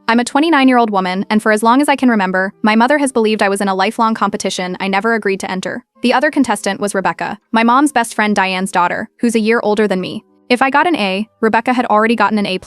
I'm a 29-year-old woman, and for as long as I can remember, my mother has believed I was in a lifelong competition I never agreed to enter. The other contestant was Rebecca, my mom's best friend Diane's daughter, who's a year older than me. If I got an A, Rebecca had already gotten an A+.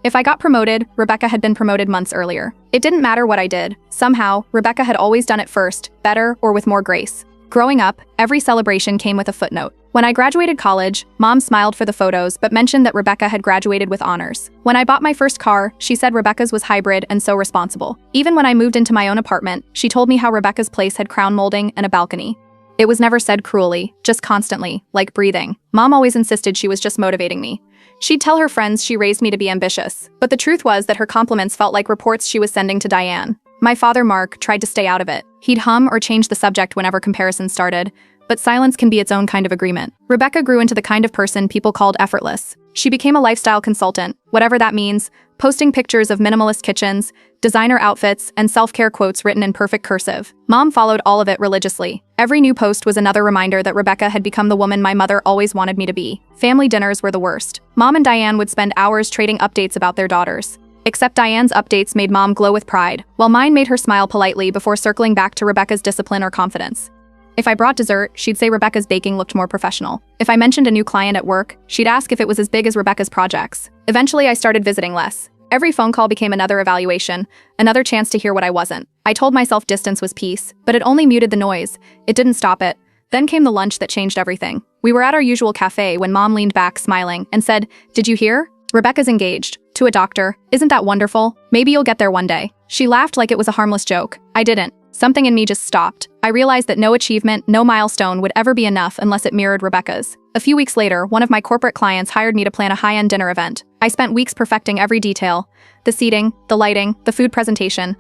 If I got promoted, Rebecca had been promoted months earlier. It didn't matter what I did. Somehow, Rebecca had always done it first, better, or with more grace. Growing up, every celebration came with a footnote. When I graduated college, Mom smiled for the photos but mentioned that Rebecca had graduated with honors. When I bought my first car, she said Rebecca's was hybrid and so responsible. Even when I moved into my own apartment, she told me how Rebecca's place had crown molding and a balcony. It was never said cruelly, just constantly, like breathing. Mom always insisted she was just motivating me. She'd tell her friends she raised me to be ambitious, but the truth was that her compliments felt like reports she was sending to Diane. My father, Mark, tried to stay out of it. He'd hum or change the subject whenever comparisons started, but silence can be its own kind of agreement. Rebecca grew into the kind of person people called effortless. She became a lifestyle consultant, whatever that means, posting pictures of minimalist kitchens, designer outfits, and self-care quotes written in perfect cursive. Mom followed all of it religiously. Every new post was another reminder that Rebecca had become the woman my mother always wanted me to be. Family dinners were the worst. Mom and Diane would spend hours trading updates about their daughters. Except Diane's updates made Mom glow with pride, while mine made her smile politely before circling back to Rebecca's discipline or confidence. If I brought dessert, she'd say Rebecca's baking looked more professional. If I mentioned a new client at work, she'd ask if it was as big as Rebecca's projects. Eventually, I started visiting less. Every phone call became another evaluation, another chance to hear what I wasn't. I told myself distance was peace, but it only muted the noise. It didn't stop it. Then came the lunch that changed everything. We were at our usual cafe when Mom leaned back, smiling, and said, "Did you hear? Rebecca's engaged. To a doctor. Isn't that wonderful? Maybe you'll get there one day." She laughed like it was a harmless joke. I didn't. Something in me just stopped. I realized that no achievement, no milestone would ever be enough unless it mirrored Rebecca's. A few weeks later, one of my corporate clients hired me to plan a high-end dinner event. I spent weeks perfecting every detail. The seating, the lighting, the food presentation.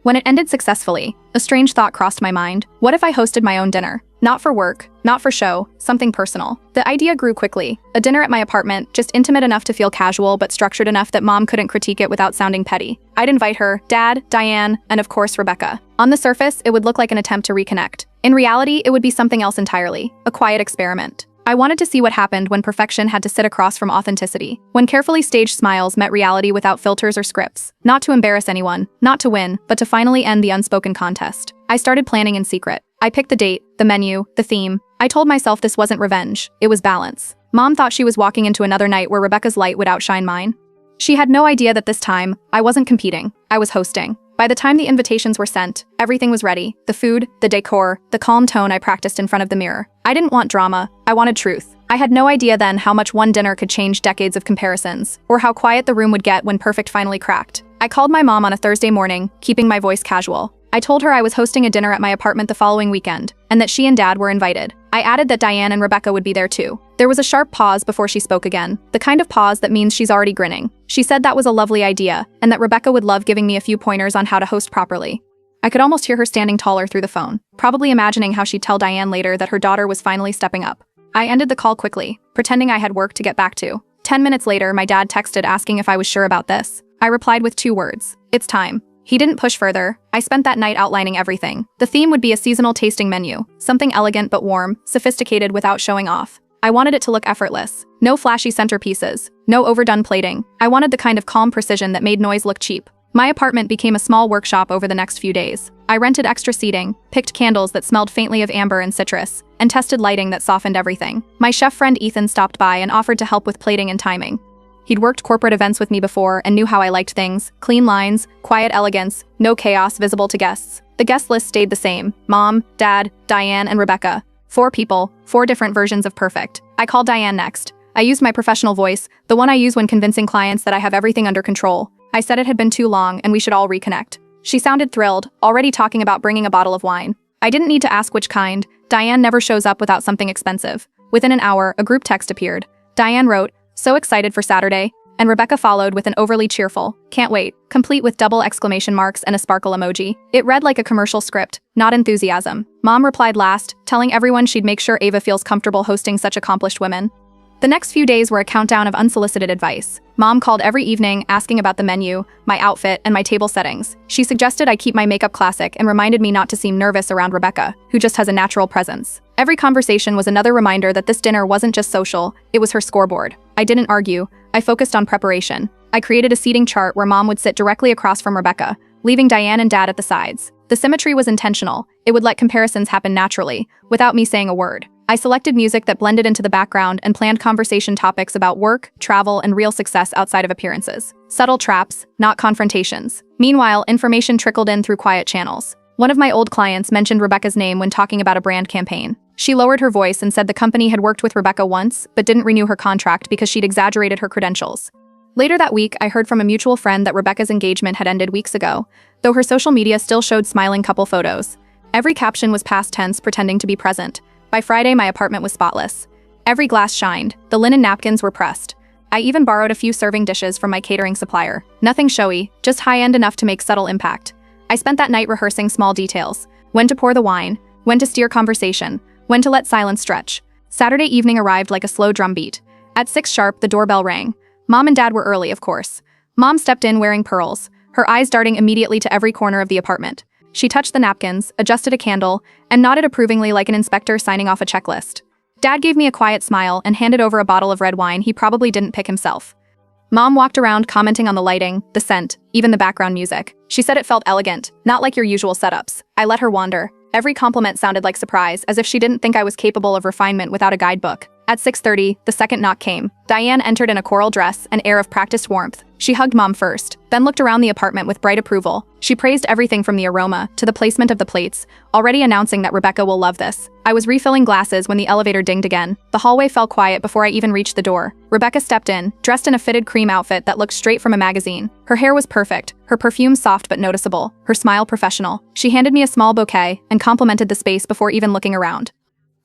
When it ended successfully, a strange thought crossed my mind. What if I hosted my own dinner? Not for work, not for show, something personal. The idea grew quickly. A dinner at my apartment, just intimate enough to feel casual but structured enough that Mom couldn't critique it without sounding petty. I'd invite her, Dad, Diane, and of course Rebecca. On the surface, it would look like an attempt to reconnect. In reality, it would be something else entirely, a quiet experiment. I wanted to see what happened when perfection had to sit across from authenticity. When carefully staged smiles met reality without filters or scripts. Not to embarrass anyone, not to win, but to finally end the unspoken contest. I started planning in secret. I picked the date, the menu, the theme. I told myself this wasn't revenge, it was balance. Mom thought she was walking into another night where Rebecca's light would outshine mine. She had no idea that this time, I wasn't competing, I was hosting. By the time the invitations were sent, everything was ready. The food, the decor, the calm tone I practiced in front of the mirror. I didn't want drama, I wanted truth. I had no idea then how much one dinner could change decades of comparisons, or how quiet the room would get when perfect finally cracked. I called my mom on a Thursday morning, keeping my voice casual. I told her I was hosting a dinner at my apartment the following weekend, and that she and Dad were invited. I added that Diane and Rebecca would be there too. There was a sharp pause before she spoke again, the kind of pause that means she's already grinning. She said that was a lovely idea, and that Rebecca would love giving me a few pointers on how to host properly. I could almost hear her standing taller through the phone, probably imagining how she'd tell Diane later that her daughter was finally stepping up. I ended the call quickly, pretending I had work to get back to. 10 minutes later, my dad texted asking if I was sure about this. I replied with 2 words. It's time. He didn't push further. I spent that night outlining everything. The theme would be a seasonal tasting menu, something elegant but warm, sophisticated without showing off. I wanted it to look effortless. No flashy centerpieces, no overdone plating. I wanted the kind of calm precision that made noise look cheap. My apartment became a small workshop over the next few days. I rented extra seating, picked candles that smelled faintly of amber and citrus, and tested lighting that softened everything. My chef friend Ethan stopped by and offered to help with plating and timing. He'd worked corporate events with me before and knew how I liked things. Clean lines, quiet elegance, no chaos visible to guests. The guest list stayed the same. Mom, Dad, Diane, and Rebecca. 4 people, 4 different versions of perfect. I called Diane next. I used my professional voice, the one I use when convincing clients that I have everything under control. I said it had been too long and we should all reconnect. She sounded thrilled, already talking about bringing a bottle of wine. I didn't need to ask which kind. Diane never shows up without something expensive. Within an hour, a group text appeared. Diane wrote, "So excited for Saturday," and Rebecca followed with an overly cheerful, "Can't wait," complete with double exclamation marks and a sparkle emoji. It read like a commercial script, not enthusiasm. Mom replied last, telling everyone she'd make sure Ava feels comfortable hosting such accomplished women. The next few days were a countdown of unsolicited advice. Mom called every evening asking about the menu, my outfit, and my table settings. She suggested I keep my makeup classic and reminded me not to seem nervous around Rebecca, who just has a natural presence. Every conversation was another reminder that this dinner wasn't just social, it was her scoreboard. I didn't argue, I focused on preparation. I created a seating chart where Mom would sit directly across from Rebecca, leaving Diane and Dad at the sides. The symmetry was intentional. It would let comparisons happen naturally, without me saying a word. I selected music that blended into the background and planned conversation topics about work, travel, and real success outside of appearances. Subtle traps, not confrontations. Meanwhile, information trickled in through quiet channels. One of my old clients mentioned Rebecca's name when talking about a brand campaign. She lowered her voice and said the company had worked with Rebecca once, but didn't renew her contract because she'd exaggerated her credentials. Later that week, I heard from a mutual friend that Rebecca's engagement had ended weeks ago, though her social media still showed smiling couple photos. Every caption was past tense, pretending to be present. By Friday, my apartment was spotless. Every glass shined, the linen napkins were pressed. I even borrowed a few serving dishes from my catering supplier. Nothing showy, just high-end enough to make subtle impact. I spent that night rehearsing small details. When to pour the wine, when to steer conversation, when to let silence stretch. Saturday evening arrived like a slow drumbeat. At 6 sharp, the doorbell rang. Mom and Dad were early, of course. Mom stepped in wearing pearls, her eyes darting immediately to every corner of the apartment. She touched the napkins, adjusted a candle, and nodded approvingly like an inspector signing off a checklist. Dad gave me a quiet smile and handed over a bottle of red wine he probably didn't pick himself. Mom walked around commenting on the lighting, the scent, even the background music. She said it felt elegant, not like your usual setups. I let her wander. Every compliment sounded like surprise, as if she didn't think I was capable of refinement without a guidebook. At 6:30, the second knock came. Diane entered in a coral dress, an air of practiced warmth. She hugged Mom first, then looked around the apartment with bright approval. She praised everything from the aroma to the placement of the plates, already announcing that Rebecca will love this. I was refilling glasses when the elevator dinged again. The hallway fell quiet before I even reached the door. Rebecca stepped in, dressed in a fitted cream outfit that looked straight from a magazine. Her hair was perfect, her perfume soft but noticeable, her smile professional. She handed me a small bouquet and complimented the space before even looking around.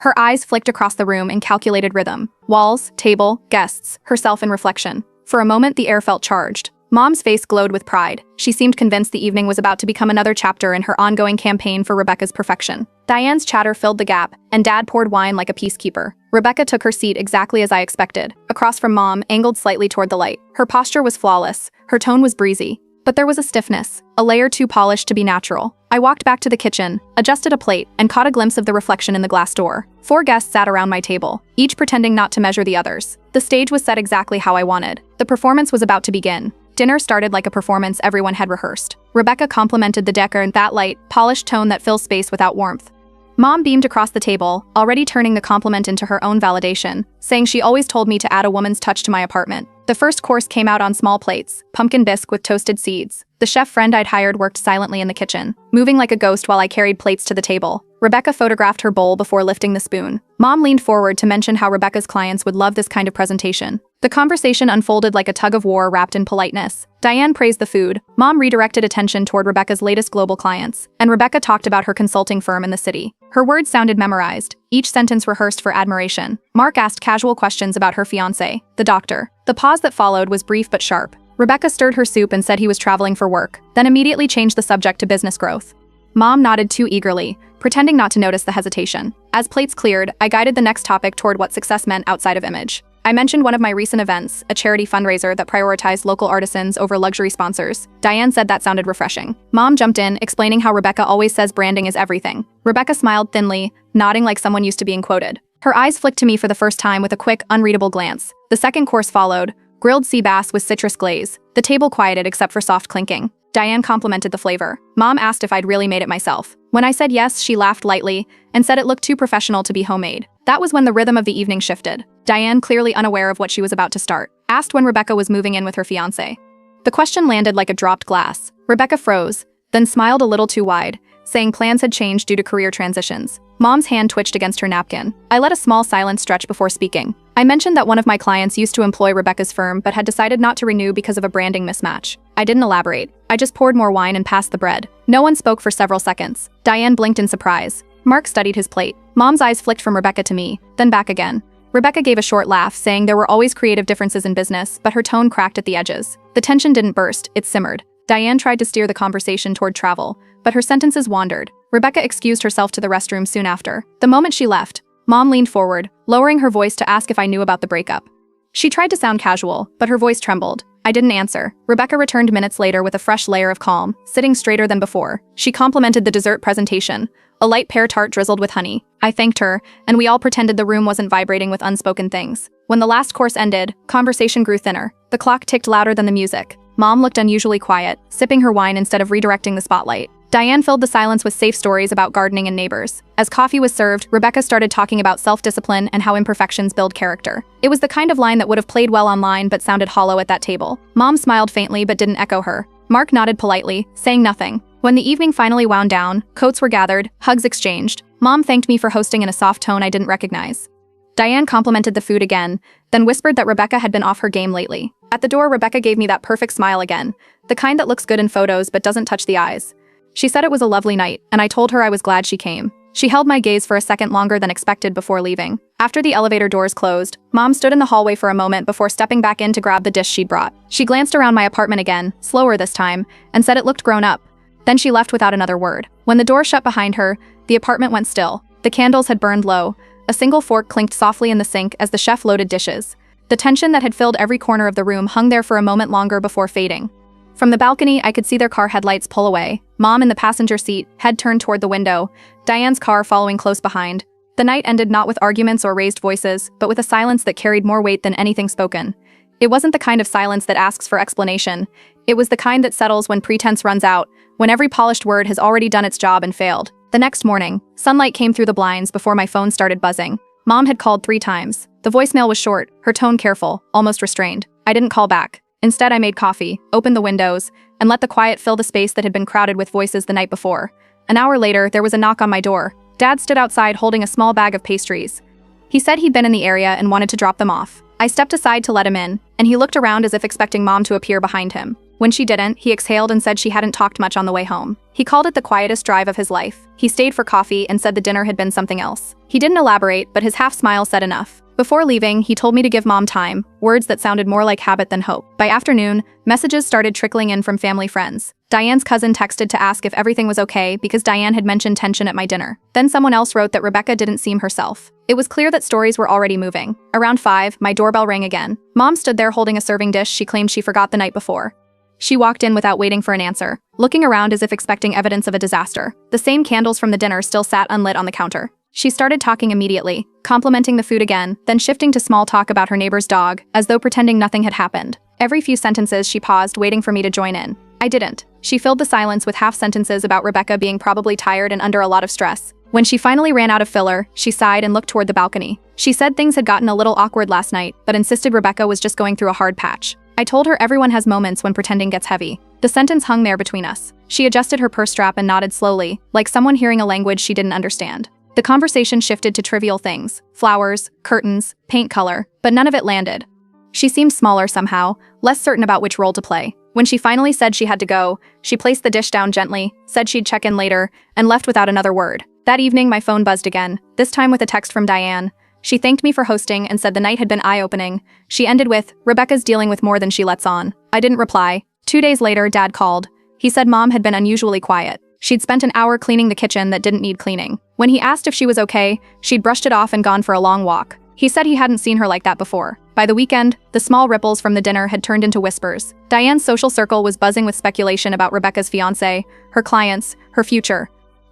Her eyes flicked across the room in calculated rhythm. Walls, table, guests, herself in reflection. For a moment, the air felt charged. Mom's face glowed with pride. She seemed convinced the evening was about to become another chapter in her ongoing campaign for Rebecca's perfection. Diane's chatter filled the gap, and Dad poured wine like a peacekeeper. Rebecca took her seat exactly as I expected, across from Mom, angled slightly toward the light. Her posture was flawless. Her tone was breezy. But there was a stiffness, a layer too polished to be natural. I walked back to the kitchen, adjusted a plate, and caught a glimpse of the reflection in the glass door. 4 guests sat around my table, each pretending not to measure the others. The stage was set exactly how I wanted. The performance was about to begin. Dinner started like a performance everyone had rehearsed. Rebecca complimented the decor in that light, polished tone that fills space without warmth. Mom beamed across the table, already turning the compliment into her own validation, saying she always told me to add a woman's touch to my apartment. The first course came out on small plates, pumpkin bisque with toasted seeds. The chef friend I'd hired worked silently in the kitchen, moving like a ghost while I carried plates to the table. Rebecca photographed her bowl before lifting the spoon. Mom leaned forward to mention how Rebecca's clients would love this kind of presentation. The conversation unfolded like a tug-of-war wrapped in politeness. Diane praised the food, Mom redirected attention toward Rebecca's latest global clients, and Rebecca talked about her consulting firm in the city. Her words sounded memorized, each sentence rehearsed for admiration. Mark asked casual questions about her fiancé, the doctor. The pause that followed was brief but sharp. Rebecca stirred her soup and said he was traveling for work, then immediately changed the subject to business growth. Mom nodded too eagerly, pretending not to notice the hesitation. As plates cleared, I guided the next topic toward what success meant outside of image. I mentioned one of my recent events, a charity fundraiser that prioritized local artisans over luxury sponsors. Diane said that sounded refreshing. Mom jumped in, explaining how Rebecca always says branding is everything. Rebecca smiled thinly, nodding like someone used to being quoted. Her eyes flicked to me for the first time with a quick, unreadable glance. The second course followed, grilled sea bass with citrus glaze. The table quieted except for soft clinking. Diane complimented the flavor. Mom asked if I'd really made it myself. When I said yes, she laughed lightly and said it looked too professional to be homemade. That was when the rhythm of the evening shifted. Diane, clearly unaware of what she was about to start, asked when Rebecca was moving in with her fiancé. The question landed like a dropped glass. Rebecca froze, then smiled a little too wide, saying plans had changed due to career transitions. Mom's hand twitched against her napkin. I let a small silence stretch before speaking. I mentioned that one of my clients used to employ Rebecca's firm but had decided not to renew because of a branding mismatch. I didn't elaborate. I just poured more wine and passed the bread. No one spoke for several seconds. Diane blinked in surprise. Mark studied his plate. Mom's eyes flicked from Rebecca to me, then back again. Rebecca gave a short laugh, saying there were always creative differences in business, but her tone cracked at the edges. The tension didn't burst, it simmered. Diane tried to steer the conversation toward travel, but her sentences wandered. Rebecca excused herself to the restroom soon after. The moment she left, Mom leaned forward, lowering her voice to ask if I knew about the breakup. She tried to sound casual, but her voice trembled. I didn't answer. Rebecca returned minutes later with a fresh layer of calm, sitting straighter than before. She complimented the dessert presentation, a light pear tart drizzled with honey. I thanked her, and we all pretended the room wasn't vibrating with unspoken things. When the last course ended, conversation grew thinner. The clock ticked louder than the music. Mom looked unusually quiet, sipping her wine instead of redirecting the spotlight. Diane filled the silence with safe stories about gardening and neighbors. As coffee was served, Rebecca started talking about self-discipline and how imperfections build character. It was the kind of line that would have played well online but sounded hollow at that table. Mom smiled faintly but didn't echo her. Mark nodded politely, saying nothing. When the evening finally wound down, coats were gathered, hugs exchanged. Mom thanked me for hosting in a soft tone I didn't recognize. Diane complimented the food again, then whispered that Rebecca had been off her game lately. At the door, Rebecca gave me that perfect smile again, the kind that looks good in photos but doesn't touch the eyes. She said it was a lovely night, and I told her I was glad she came. She held my gaze for a second longer than expected before leaving. After the elevator doors closed, Mom stood in the hallway for a moment before stepping back in to grab the dish she'd brought. She glanced around my apartment again, slower this time, and said it looked grown up. Then she left without another word. When the door shut behind her, the apartment went still. The candles had burned low. A single fork clinked softly in the sink as the chef loaded dishes. The tension that had filled every corner of the room hung there for a moment longer before fading. From the balcony, I could see their car headlights pull away, Mom in the passenger seat, head turned toward the window, Diane's car following close behind. The night ended not with arguments or raised voices, but with a silence that carried more weight than anything spoken. It wasn't the kind of silence that asks for explanation. It was the kind that settles when pretense runs out, when every polished word has already done its job and failed. The next morning, sunlight came through the blinds before my phone started buzzing. Mom had called 3 times. The voicemail was short, her tone careful, almost restrained. I didn't call back. Instead, I made coffee, opened the windows, and let the quiet fill the space that had been crowded with voices the night before. An hour later, there was a knock on my door. Dad stood outside holding a small bag of pastries. He said he'd been in the area and wanted to drop them off. I stepped aside to let him in, and he looked around as if expecting Mom to appear behind him. When she didn't, he exhaled and said she hadn't talked much on the way home. He called it the quietest drive of his life. He stayed for coffee and said the dinner had been something else. He didn't elaborate, but his half-smile said enough. Before leaving, he told me to give Mom time, words that sounded more like habit than hope. By afternoon, messages started trickling in from family friends. Diane's cousin texted to ask if everything was okay because Diane had mentioned tension at my dinner. Then someone else wrote that Rebecca didn't seem herself. It was clear that stories were already moving. Around 5, my doorbell rang again. Mom stood there holding a serving dish she claimed she forgot the night before. She walked in without waiting for an answer, looking around as if expecting evidence of a disaster. The same candles from the dinner still sat unlit on the counter. She started talking immediately, complimenting the food again, then shifting to small talk about her neighbor's dog, as though pretending nothing had happened. Every few sentences she paused, waiting for me to join in. I didn't. She filled the silence with half sentences about Rebecca being probably tired and under a lot of stress. When she finally ran out of filler, she sighed and looked toward the balcony. She said things had gotten a little awkward last night, but insisted Rebecca was just going through a hard patch. I told her everyone has moments when pretending gets heavy. The sentence hung there between us. She adjusted her purse strap and nodded slowly, like someone hearing a language she didn't understand. The conversation shifted to trivial things, flowers, curtains, paint color, but none of it landed. She seemed smaller somehow, less certain about which role to play. When she finally said she had to go, she placed the dish down gently, said she'd check in later, and left without another word. That evening, my phone buzzed again, this time with a text from Diane. She thanked me for hosting and said the night had been eye-opening. She ended with, "Rebecca's dealing with more than she lets on." I didn't reply. 2 days later, Dad called. He said Mom had been unusually quiet. She'd spent an hour cleaning the kitchen that didn't need cleaning. When he asked if she was okay, she'd brushed it off and gone for a long walk. He said he hadn't seen her like that before. By the weekend, the small ripples from the dinner had turned into whispers. Diane's social circle was buzzing with speculation about Rebecca's fiancé, her clients, her future.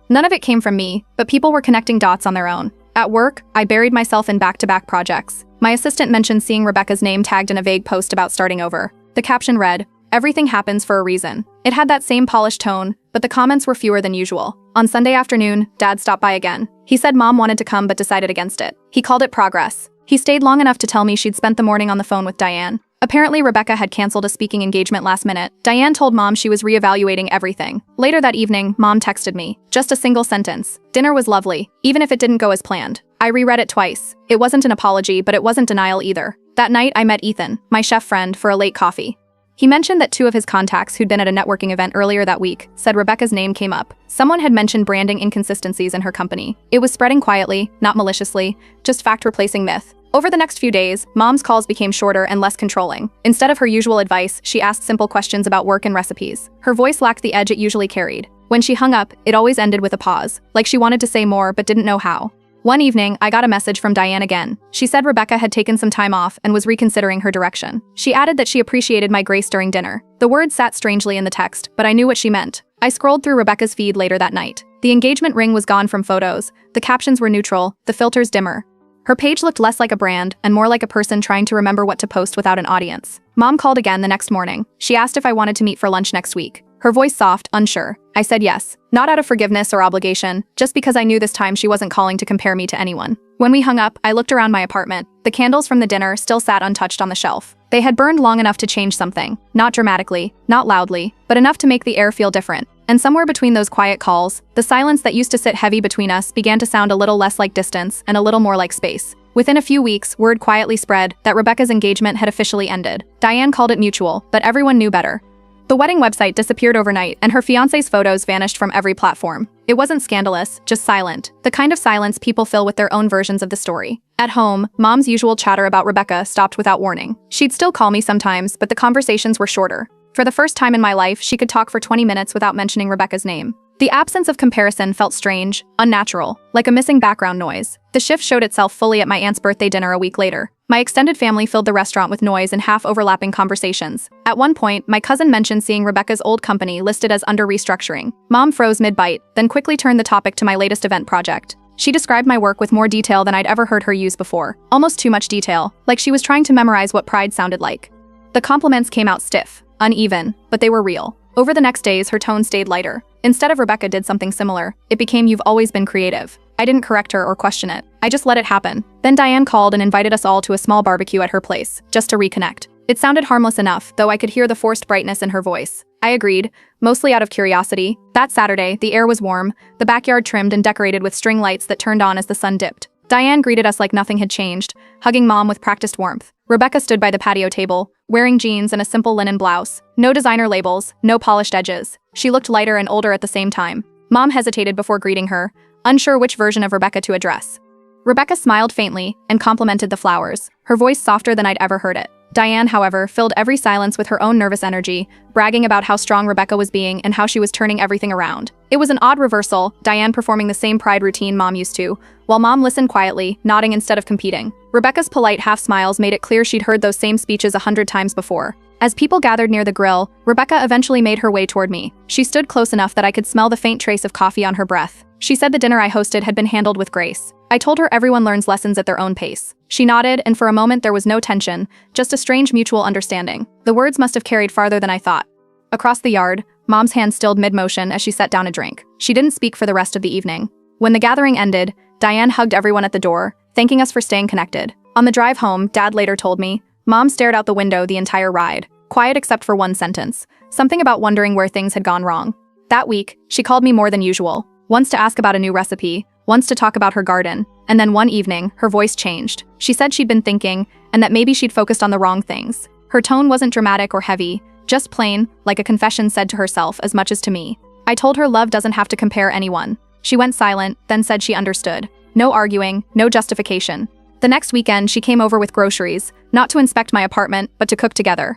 None of it came from me, but people were connecting dots on their own. At work, I buried myself in back-to-back projects. My assistant mentioned seeing Rebecca's name tagged in a vague post about starting over. The caption read, "Everything happens for a reason." It had that same polished tone, but the comments were fewer than usual. On Sunday afternoon, Dad stopped by again. He said Mom wanted to come but decided against it. He called it progress. He stayed long enough to tell me she'd spent the morning on the phone with Diane. Apparently, Rebecca had canceled a speaking engagement last minute. Diane told Mom she was reevaluating everything. Later that evening, Mom texted me. Just a single sentence. "Dinner was lovely, even if it didn't go as planned." I reread it twice. It wasn't an apology, but it wasn't denial either. That night, I met Ethan, my chef friend, for a late coffee. He mentioned that 2 of his contacts who'd been at a networking event earlier that week said Rebecca's name came up. Someone had mentioned branding inconsistencies in her company. It was spreading quietly, not maliciously, just fact replacing myth. Over the next few days, Mom's calls became shorter and less controlling. Instead of her usual advice, she asked simple questions about work and recipes. Her voice lacked the edge it usually carried. When she hung up, it always ended with a pause, like she wanted to say more but didn't know how. One evening, I got a message from Diane again. She said Rebecca had taken some time off and was reconsidering her direction. She added that she appreciated my grace during dinner. The words sat strangely in the text, but I knew what she meant. I scrolled through Rebecca's feed later that night. The engagement ring was gone from photos, the captions were neutral, the filters dimmer. Her page looked less like a brand and more like a person trying to remember what to post without an audience. Mom called again the next morning. She asked if I wanted to meet for lunch next week. Her voice soft, unsure. I said yes. Not out of forgiveness or obligation, just because I knew this time she wasn't calling to compare me to anyone. When we hung up, I looked around my apartment. The candles from the dinner still sat untouched on the shelf. They had burned long enough to change something. Not dramatically, not loudly, but enough to make the air feel different. And somewhere between those quiet calls, the silence that used to sit heavy between us began to sound a little less like distance and a little more like space. Within a few weeks, word quietly spread that Rebecca's engagement had officially ended. Diane called it mutual, but everyone knew better. The wedding website disappeared overnight, and her fiancé's photos vanished from every platform. It wasn't scandalous, just silent. The kind of silence people fill with their own versions of the story. At home, Mom's usual chatter about Rebecca stopped without warning. She'd still call me sometimes, but the conversations were shorter. For the first time in my life, she could talk for 20 minutes without mentioning Rebecca's name. The absence of comparison felt strange, unnatural, like a missing background noise. The shift showed itself fully at my aunt's birthday dinner a week later. My extended family filled the restaurant with noise and half-overlapping conversations. At one point, my cousin mentioned seeing Rebecca's old company listed as under restructuring. Mom froze mid-bite, then quickly turned the topic to my latest event project. She described my work with more detail than I'd ever heard her use before. Almost too much detail, like she was trying to memorize what pride sounded like. The compliments came out stiff, uneven, but they were real. Over the next days, her tone stayed lighter. Instead of Rebecca did something similar, it became you've always been creative. I didn't correct her or question it. I just let it happen. Then Diane called and invited us all to a small barbecue at her place, just to reconnect. It sounded harmless enough, though I could hear the forced brightness in her voice. I agreed, mostly out of curiosity. That Saturday, the air was warm, the backyard trimmed and decorated with string lights that turned on as the sun dipped. Diane greeted us like nothing had changed, hugging Mom with practiced warmth. Rebecca stood by the patio table, wearing jeans and a simple linen blouse. No designer labels, no polished edges. She looked lighter and older at the same time. Mom hesitated before greeting her, unsure which version of Rebecca to address. Rebecca smiled faintly and complimented the flowers, her voice softer than I'd ever heard it. Diane, however, filled every silence with her own nervous energy, bragging about how strong Rebecca was being and how she was turning everything around. It was an odd reversal, Diane performing the same pride routine Mom used to, while Mom listened quietly, nodding instead of competing. Rebecca's polite half-smiles made it clear she'd heard those same speeches 100 times before. As people gathered near the grill, Rebecca eventually made her way toward me. She stood close enough that I could smell the faint trace of coffee on her breath. She said the dinner I hosted had been handled with grace. I told her everyone learns lessons at their own pace. She nodded, and for a moment there was no tension, just a strange mutual understanding. The words must have carried farther than I thought. Across the yard, Mom's hand stilled mid-motion as she set down a drink. She didn't speak for the rest of the evening. When the gathering ended, Diane hugged everyone at the door, thanking us for staying connected. On the drive home, Dad later told me, Mom stared out the window the entire ride, quiet except for one sentence, something about wondering where things had gone wrong. That week, she called me more than usual, once to ask about a new recipe, once to talk about her garden, and then one evening, her voice changed. She said she'd been thinking, and that maybe she'd focused on the wrong things. Her tone wasn't dramatic or heavy, just plain, like a confession said to herself as much as to me. I told her love doesn't have to compare anyone. She went silent, then said she understood. No arguing, no justification. The next weekend, she came over with groceries, not to inspect my apartment, but to cook together.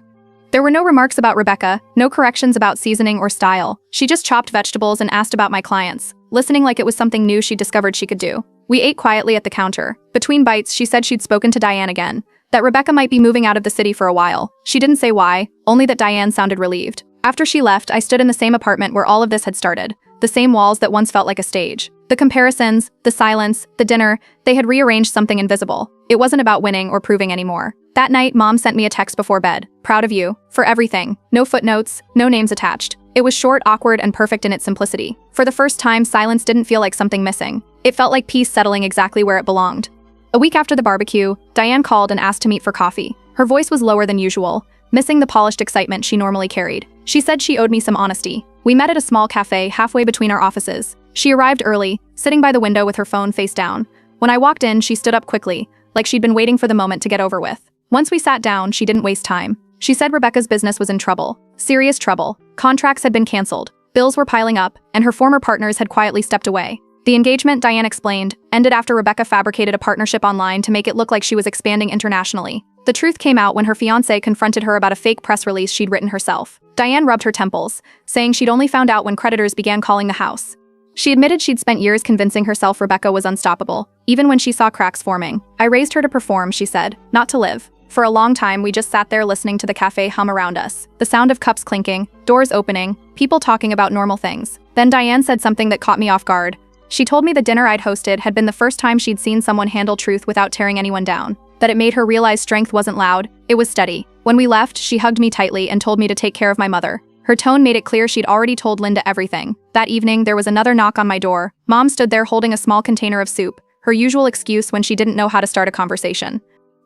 There were no remarks about Rebecca, no corrections about seasoning or style. She just chopped vegetables and asked about my clients, listening like it was something new she discovered she could do. We ate quietly at the counter. Between bites, she said she'd spoken to Diane again, that Rebecca might be moving out of the city for a while. She didn't say why, only that Diane sounded relieved. After she left, I stood in the same apartment where all of this had started, the same walls that once felt like a stage. The comparisons, the silence, the dinner, they had rearranged something invisible. It wasn't about winning or proving anymore. That night, Mom sent me a text before bed. Proud of you. For everything. No footnotes, no names attached. It was short, awkward, and perfect in its simplicity. For the first time, silence didn't feel like something missing. It felt like peace settling exactly where it belonged. A week after the barbecue, Diane called and asked to meet for coffee. Her voice was lower than usual, missing the polished excitement she normally carried. She said she owed me some honesty. We met at a small cafe halfway between our offices. She arrived early, sitting by the window with her phone face down. When I walked in, she stood up quickly, like she'd been waiting for the moment to get over with. Once we sat down, she didn't waste time. She said Rebecca's business was in trouble. Serious trouble. Contracts had been canceled. Bills were piling up, and her former partners had quietly stepped away. The engagement, Diane explained, ended after Rebecca fabricated a partnership online to make it look like she was expanding internationally. The truth came out when her fiancé confronted her about a fake press release she'd written herself. Diane rubbed her temples, saying she'd only found out when creditors began calling the house. She admitted she'd spent years convincing herself Rebecca was unstoppable, even when she saw cracks forming. I raised her to perform, she said, not to live. For a long time, we just sat there listening to the cafe hum around us. The sound of cups clinking, doors opening, people talking about normal things. Then Diane said something that caught me off guard. She told me the dinner I'd hosted had been the first time she'd seen someone handle truth without tearing anyone down, that it made her realize strength wasn't loud, it was steady. When we left, she hugged me tightly and told me to take care of my mother. Her tone made it clear she'd already told Linda everything. That evening, there was another knock on my door. Mom stood there holding a small container of soup, her usual excuse when she didn't know how to start a conversation.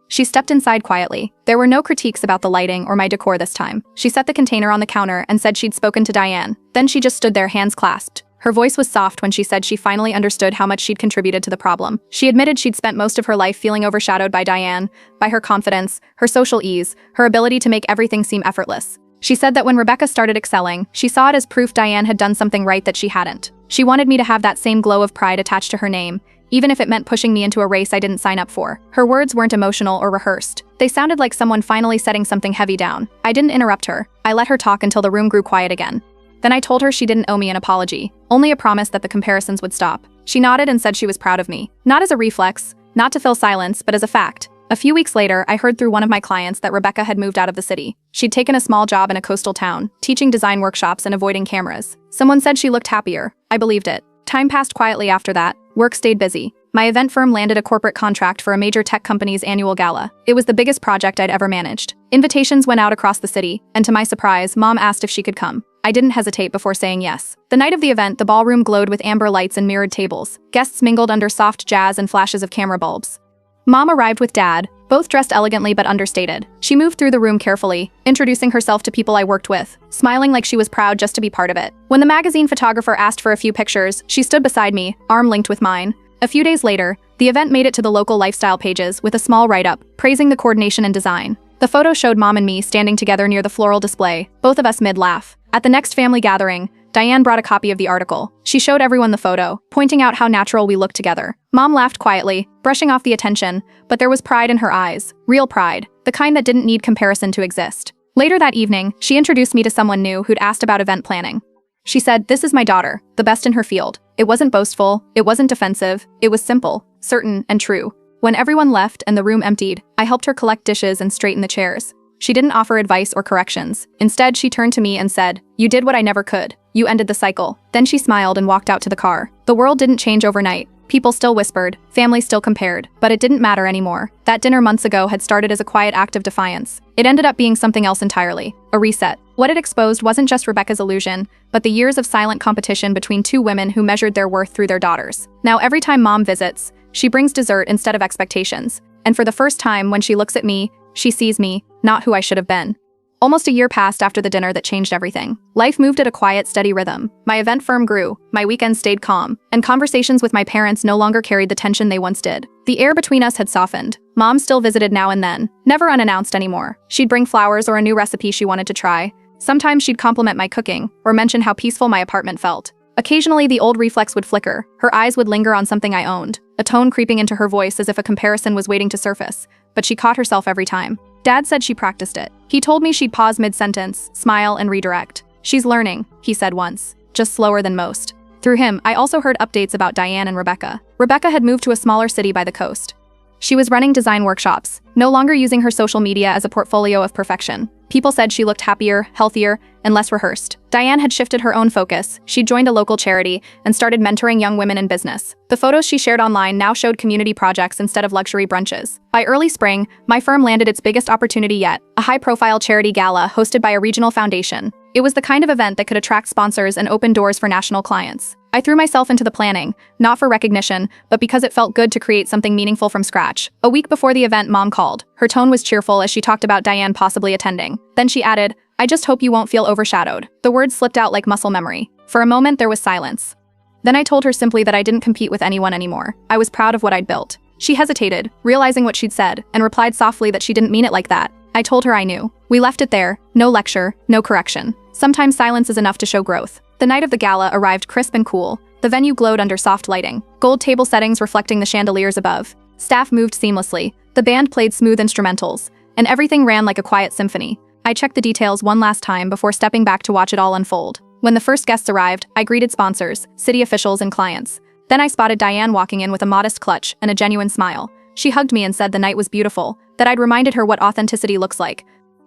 She stepped inside quietly. There were no critiques about the lighting or my decor this time. She set the container on the counter and said she'd spoken to Diane. Then she just stood there, hands clasped. Her voice was soft when she said she finally understood how much she'd contributed to the problem. She admitted she'd spent most of her life feeling overshadowed by Diane, by her confidence, her social ease, her ability to make everything seem effortless. She said that when Rebecca started excelling, she saw it as proof Diane had done something right that she hadn't. She wanted me to have that same glow of pride attached to her name, even if it meant pushing me into a race I didn't sign up for. Her words weren't emotional or rehearsed. They sounded like someone finally setting something heavy down. I didn't interrupt her. I let her talk until the room grew quiet again. Then I told her she didn't owe me an apology, only a promise that the comparisons would stop. She nodded and said she was proud of me. Not as a reflex, not to fill silence, but as a fact. A few weeks later, I heard through one of my clients that Rebecca had moved out of the city. She'd taken a small job in a coastal town, teaching design workshops and avoiding cameras. Someone said she looked happier. I believed it. Time passed quietly after that. Work stayed busy. My event firm landed a corporate contract for a major tech company's annual gala. It was the biggest project I'd ever managed. Invitations went out across the city, and to my surprise, Mom asked if she could come. I didn't hesitate before saying yes. The night of the event, the ballroom glowed with amber lights and mirrored tables. Guests mingled under soft jazz and flashes of camera bulbs. Mom arrived with Dad, both dressed elegantly but understated. She moved through the room carefully, introducing herself to people I worked with, smiling like she was proud just to be part of it. When the magazine photographer asked for a few pictures, she stood beside me, arm linked with mine. A few days later, the event made it to the local lifestyle pages with a small write-up, praising the coordination and design. The photo showed Mom and me standing together near the floral display, both of us mid-laugh. At the next family gathering, Diane brought a copy of the article. She showed everyone the photo, pointing out how natural we looked together. Mom laughed quietly, brushing off the attention, but there was pride in her eyes. Real pride, the kind that didn't need comparison to exist. Later that evening, she introduced me to someone new who'd asked about event planning. She said, "This is my daughter, the best in her field." It wasn't boastful, it wasn't defensive, it was simple, certain, and true. When everyone left and the room emptied, I helped her collect dishes and straighten the chairs. She didn't offer advice or corrections. Instead, she turned to me and said, "You did what I never could. You ended the cycle." Then she smiled and walked out to the car. The world didn't change overnight. People still whispered, families still compared, but it didn't matter anymore. That dinner months ago had started as a quiet act of defiance. It ended up being something else entirely, a reset. What it exposed wasn't just Rebecca's illusion, but the years of silent competition between two women who measured their worth through their daughters. Now every time Mom visits, she brings dessert instead of expectations. And for the first time, when she looks at me, she sees me, not who I should have been. Almost a year passed after the dinner that changed everything. Life moved at a quiet, steady rhythm. My event firm grew, my weekends stayed calm, and conversations with my parents no longer carried the tension they once did. The air between us had softened. Mom still visited now and then, never unannounced anymore. She'd bring flowers or a new recipe she wanted to try. Sometimes she'd compliment my cooking, or mention how peaceful my apartment felt. Occasionally, the old reflex would flicker. Her eyes would linger on something I owned, a tone creeping into her voice as if a comparison was waiting to surface. But she caught herself every time. Dad said she practiced it. He told me she'd pause mid-sentence, smile, and redirect. "She's learning," he said once, just slower than most. Through him, I also heard updates about Diane and Rebecca. Rebecca had moved to a smaller city by the coast. She was running design workshops, no longer using her social media as a portfolio of perfection. People said she looked happier, healthier, and less rehearsed. Diane had shifted her own focus. She'd joined a local charity and started mentoring young women in business. The photos she shared online now showed community projects instead of luxury brunches. By early spring, my firm landed its biggest opportunity yet, a high-profile charity gala hosted by a regional foundation. It was the kind of event that could attract sponsors and open doors for national clients. I threw myself into the planning, not for recognition, but because it felt good to create something meaningful from scratch. A week before the event, Mom called. Her tone was cheerful as she talked about Diane possibly attending. Then she added, "I just hope you won't feel overshadowed." The words slipped out like muscle memory. For a moment, there was silence. Then I told her simply that I didn't compete with anyone anymore. I was proud of what I'd built. She hesitated, realizing what she'd said, and replied softly that she didn't mean it like that. I told her I knew. We left it there, no lecture, no correction. Sometimes silence is enough to show growth. The night of the gala arrived crisp and cool. The venue glowed under soft lighting, gold table settings reflecting the chandeliers above. Staff moved seamlessly, the band played smooth instrumentals, and everything ran like a quiet symphony. I checked the details one last time before stepping back to watch it all unfold. When the first guests arrived, I greeted sponsors, city officials, and clients. Then I spotted Diane walking in with a modest clutch and a genuine smile. She hugged me and said the night was beautiful, that I'd reminded her what authenticity looks like.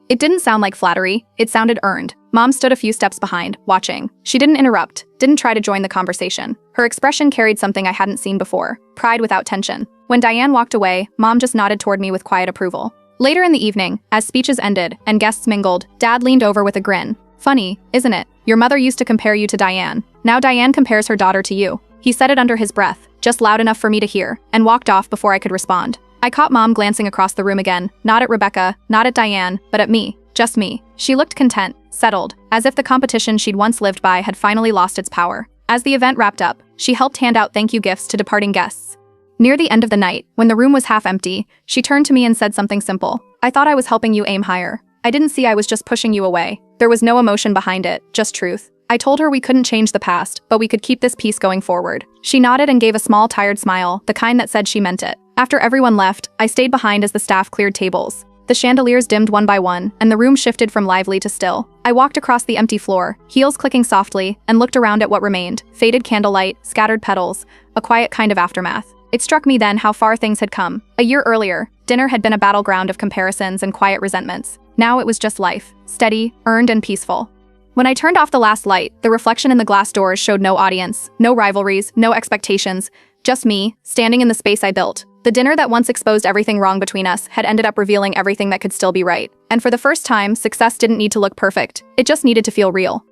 It didn't sound like flattery, it sounded earned. Mom stood a few steps behind, watching. She didn't interrupt, didn't try to join the conversation. Her expression carried something I hadn't seen before, pride without tension. When Diane walked away, Mom just nodded toward me with quiet approval. Later in the evening, as speeches ended and guests mingled, Dad leaned over with a grin. Funny, isn't it? Your mother used to compare you to Diane. Now Diane compares her daughter to you. He said it under his breath, just loud enough for me to hear, and walked off before I could respond. I caught Mom glancing across the room again, not at Rebecca, not at Diane, but at me, just me. She looked content, settled, as if the competition she'd once lived by had finally lost its power. As the event wrapped up, she helped hand out thank you gifts to departing guests. Near the end of the night, when the room was half empty, she turned to me and said something simple. I thought I was helping you aim higher. I didn't see I was just pushing you away. There was no emotion behind it, just truth. I told her we couldn't change the past, but we could keep this piece going forward. She nodded and gave a small, tired smile, the kind that said she meant it. After everyone left, I stayed behind as the staff cleared tables. The chandeliers dimmed one by one, and the room shifted from lively to still. I walked across the empty floor, heels clicking softly, and looked around at what remained. Faded candlelight, scattered petals, a quiet kind of aftermath. It struck me then how far things had come. A year earlier, dinner had been a battleground of comparisons and quiet resentments. Now it was just life, steady, earned, and peaceful. When I turned off the last light, the reflection in the glass doors showed no audience, no rivalries, no expectations, just me, standing in the space I built. The dinner that once exposed everything wrong between us had ended up revealing everything that could still be right. And for the first time, success didn't need to look perfect. It just needed to feel real.